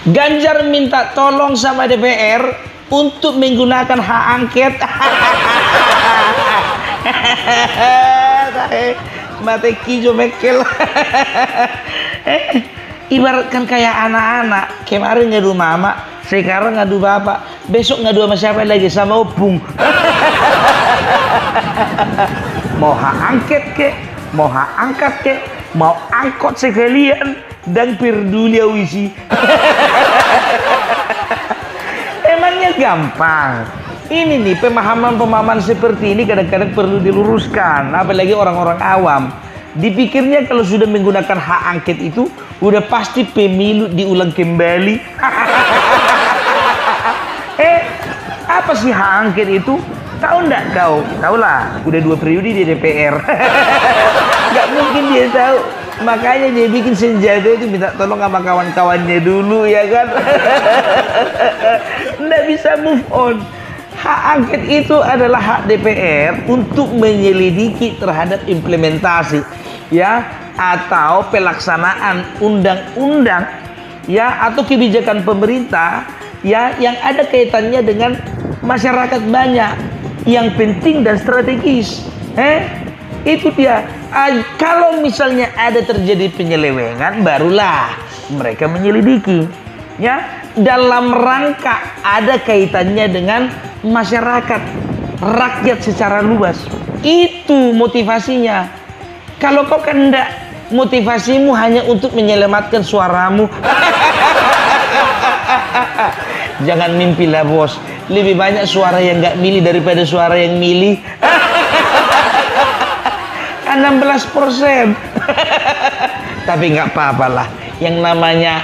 Ganjar minta tolong sama DPR untuk menggunakan hak angket. Mate kijo mekel. Ibaratkan kayak anak-anak, kemarin ngadu mama, sekarang ngadu bapak, besok ngadu sama siapa lagi? Sama opung. Mau hak angket ke, mau hak angkat ke, mau angkot sekalian dan peduli wisi. Emangnya gampang? Ini nih pemahaman seperti ini kadang-kadang perlu diluruskan, apalagi orang-orang awam. Dipikirnya kalau sudah menggunakan hak angket itu udah pasti pemilu diulang kembali. Apa sih hak angket itu? Tahu enggak kau? Tahu lah, udah 2 periode di DPR. Nggak mungkin dia tahu. Makanya dia bikin senjata itu minta tolong sama kawan-kawannya dulu, ya kan? Nggak bisa move on. Hak angket itu adalah hak DPR untuk menyelidiki terhadap implementasi, ya, atau pelaksanaan undang-undang, ya, atau kebijakan pemerintah, ya, yang ada kaitannya dengan masyarakat banyak, yang penting dan strategis. Itu dia. Kalau misalnya ada terjadi penyelewengan, barulah mereka menyelidiki, ya, dalam rangka ada kaitannya dengan masyarakat, rakyat secara luas. Itu motivasinya. Kalau kau kan enggak, motivasimu hanya untuk menyelamatkan suaramu. Jangan mimpilah bos, lebih banyak suara yang nggak milih daripada suara yang milih. 16%. Tapi nggak apa-apalah, yang namanya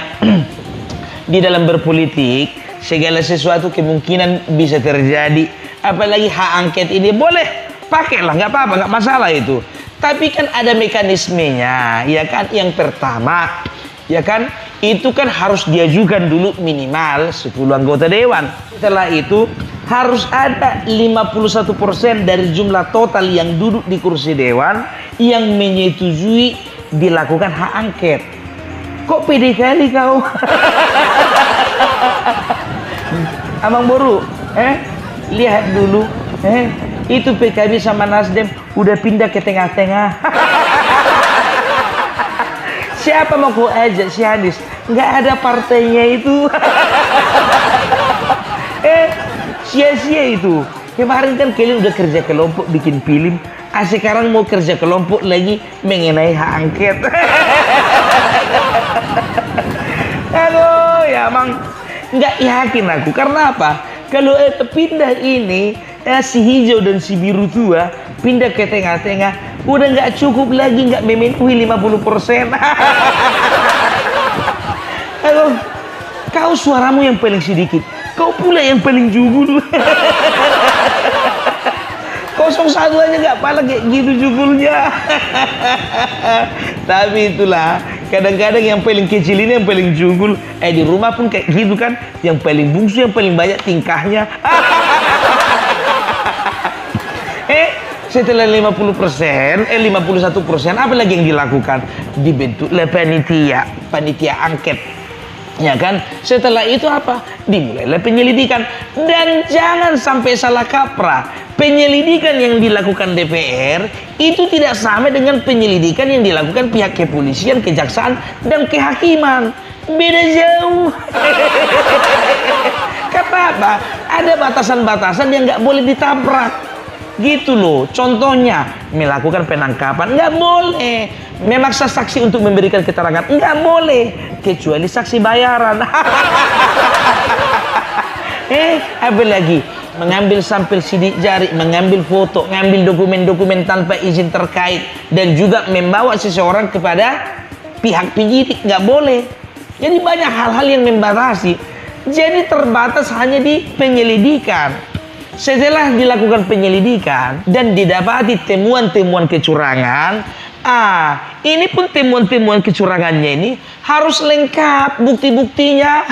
di dalam berpolitik segala sesuatu kemungkinan bisa terjadi. Apalagi hak angket ini boleh pakailah, nggak apa-apa, nggak masalah itu. Tapi kan ada mekanismenya, ya kan? Yang pertama, ya kan, itu kan harus diajukan dulu minimal 10 anggota dewan. Setelah itu harus ada 51% dari jumlah total yang duduk di kursi dewan yang menyetujui dilakukan hak angket. Kok pede kali kau? Abang Boru, lihat dulu, itu PKB sama Nasdem udah pindah ke tengah-tengah. Siapa mau kau ajak si Hadis? Nggak ada partainya itu. Sia-sia itu. Kemarin kan kalian udah kerja kelompok bikin film, sekarang mau kerja kelompok lagi mengenai hak angket. Aduh, ya emang nggak yakin aku. Karena apa? Kalau pindah ini, si hijau dan si biru tua pindah ke tengah-tengah, udah nggak cukup lagi, nggak memenuhi 50%. Aduh, kau suaramu yang paling sedikit, kau pula yang paling jugul. 01 aja nggak pala kayak gitu jugulnya. Tapi itulah, kadang-kadang yang paling kecil ini yang paling jugul. Di rumah pun kayak gitu kan, yang paling bungsu yang paling banyak tingkahnya. Setelah 50%, 51%, apa lagi yang dilakukan? Dibentuklah panitia angket. Ya kan? Setelah itu apa? Dimulailah penyelidikan. Dan jangan sampai salah kaprah. Penyelidikan yang dilakukan DPR itu tidak sama dengan penyelidikan yang dilakukan pihak kepolisian, kejaksaan, dan kehakiman. Beda jauh. Kata apa? Ada batasan-batasan yang nggak boleh ditabrak. Gitu loh. Contohnya, melakukan penangkapan nggak boleh. Memaksa saksi untuk memberikan keterangan nggak boleh, kecuali saksi bayaran. Apa lagi? Mengambil sampel sidik jari, mengambil foto, ngambil dokumen-dokumen tanpa izin terkait, dan juga membawa seseorang kepada pihak penyidik nggak boleh. Jadi banyak hal-hal yang membatasi. Jadi terbatas hanya di penyelidikan. Setelah dilakukan penyelidikan dan didapati temuan-temuan kecurangan, ini pun temuan-temuan kecurangannya ini harus lengkap bukti-buktinya.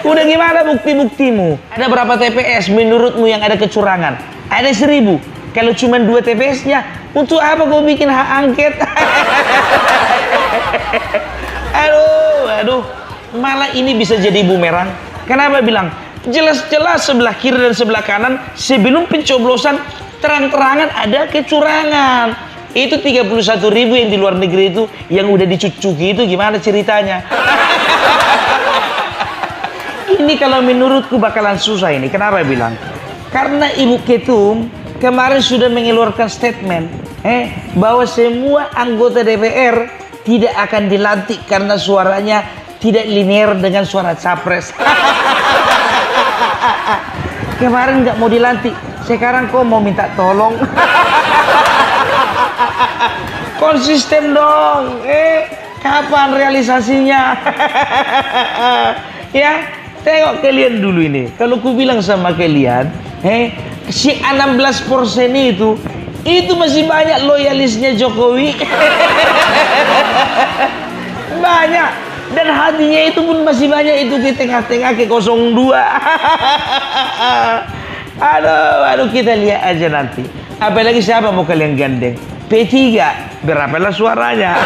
Udah gimana bukti-buktimu? Ada berapa TPS menurutmu yang ada kecurangan? Ada 1000. Kalau cuma 2 TPS-nya, untuk apa kau bikin hak angket? Aduh. malah ini bisa jadi bumerang. Kenapa bilang? Jelas-jelas sebelah kiri dan sebelah kanan sebelum pencoblosan terang-terangan ada kecurangan. Itu 31.000 yang di luar negeri itu yang udah dicucuki itu gimana ceritanya? Ini kalau menurutku bakalan susah ini. Kenapa bilang? Karena Ibu Ketum kemarin sudah mengeluarkan statement bahwa semua anggota DPR tidak akan dilantik karena suaranya tidak linear dengan suara capres. Kemarin nggak mau dilantik, sekarang kok mau minta tolong? Konsisten dong. Kapan realisasinya? Ya, tengok kalian dulu ini. Kalau ku bilang sama kalian, si 16% itu masih banyak loyalisnya Jokowi. Banyak. Dan hatinya itu pun masih banyak itu ke tengah-tengah ke 02. Aduh, kita lihat aja nanti. Apalagi siapa mau kalian gandeng? P3, berapalah suaranya?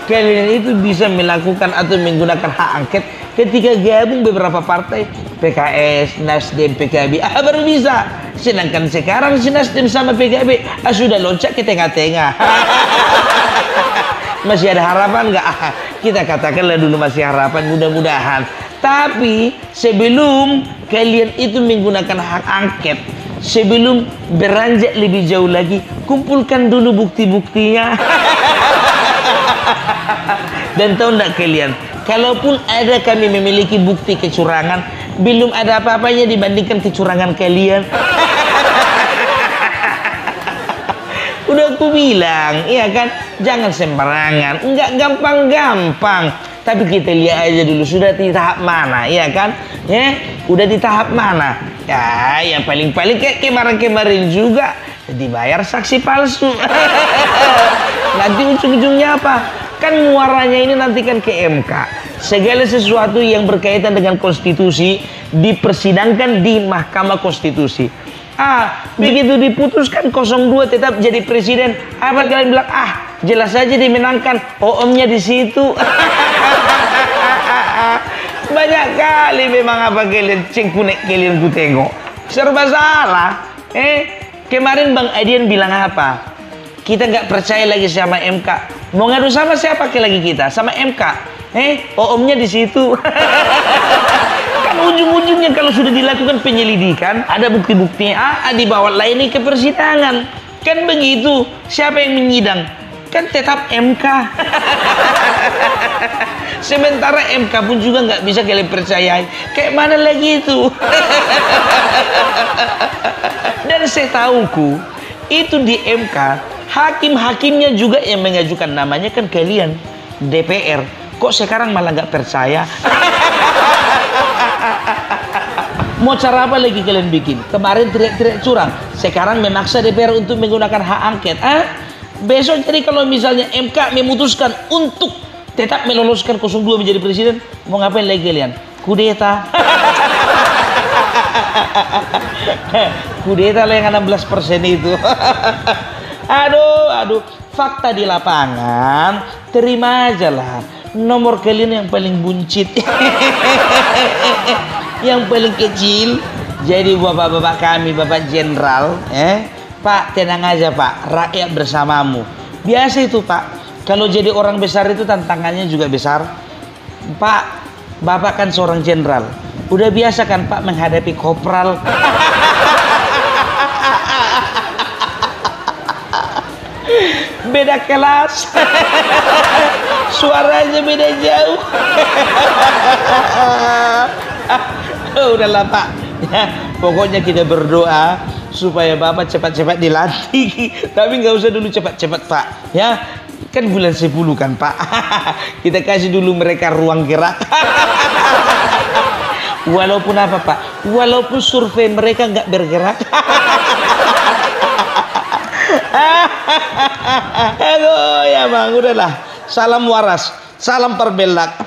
Kalian itu bisa melakukan atau menggunakan hak angket ketika gabung beberapa partai, PKS, Nasdem, PKB, baru bisa. Sedangkan sekarang si Nasdem sama PKB sudah loncat ke tengah-tengah. Masih ada harapan nggak? Kita katakanlah dulu masih harapan, mudah-mudahan. Tapi sebelum kalian itu menggunakan hak angket, sebelum beranjak lebih jauh lagi, kumpulkan dulu bukti-buktinya. Dan tahu enggak kalian, kalaupun ada kami memiliki bukti kecurangan, belum ada apa-apanya dibandingkan kecurangan kalian. Udah aku bilang, iya kan, jangan sembarangan, enggak gampang-gampang. Tapi kita lihat aja dulu sudah di tahap mana, iya kan? Udah di tahap mana? Ya, yang paling-paling kayak kemarin-kemarin juga dibayar saksi palsu. Nanti ujung-ujungnya apa? Kan muaranya ini nanti kan ke MK. Segala sesuatu yang berkaitan dengan konstitusi dipersidangkan di Mahkamah Konstitusi. Begitu diputuskan 02 tetap jadi presiden, apa kalian bilang? Jelas saja dimenangkan, OOM-nya di situ. Banyak kali memang apa kalian cengkunek kalian ku tengok. Serba salah. Kemarin Bang Adian bilang apa? Kita nggak percaya lagi sama MK. Mau ngadu sama siapa lagi kita? Sama MK. OOM-nya di situ. Kan ujung-ujungnya kalau sudah dilakukan penyelidikan, ada bukti-buktinya, dibawa lagi ke persidangan. Kan begitu. Siapa yang menyidang? Kan tetap MK. Sementara MK pun juga nggak bisa kalian percayai. Kayak mana lagi itu? Dan setahuku itu di MK hakim-hakimnya juga yang mengajukan namanya kan kalian DPR. Kok sekarang malah nggak percaya? Mau cara apa lagi kalian bikin? Kemarin teriak-teriak curang, sekarang memaksa DPR untuk menggunakan hak angket. Besok jadi kalau misalnya MK memutuskan untuk tetap meloloskan 02 menjadi presiden, mau ngapain lagi kalian? Kudeta. Kudeta lah yang 16% itu. Aduh, fakta di lapangan, terima aja lah. Nomor kalian yang paling buncit, yang paling kecil. Jadi bapak-bapak kami, Bapak Jenderal, Pak, tenang aja Pak, rakyat bersamamu. Biasa itu Pak, kalau jadi orang besar itu tantangannya juga besar. Pak, Bapak kan seorang jenderal, udah biasa kan Pak menghadapi kopral. Beda kelas. Suaranya beda jauh. Udahlah Pak, pokoknya kita berdoa supaya Bapak cepat-cepat dilantik. Tapi nggak usah dulu cepat-cepat Pak, ya kan bulan 10 kan Pak. Kita kasih dulu mereka ruang gerak. Walaupun apa Pak, walaupun survei mereka nggak bergerak. Aduh ya Bang, udahlah, salam waras, salam perbelak.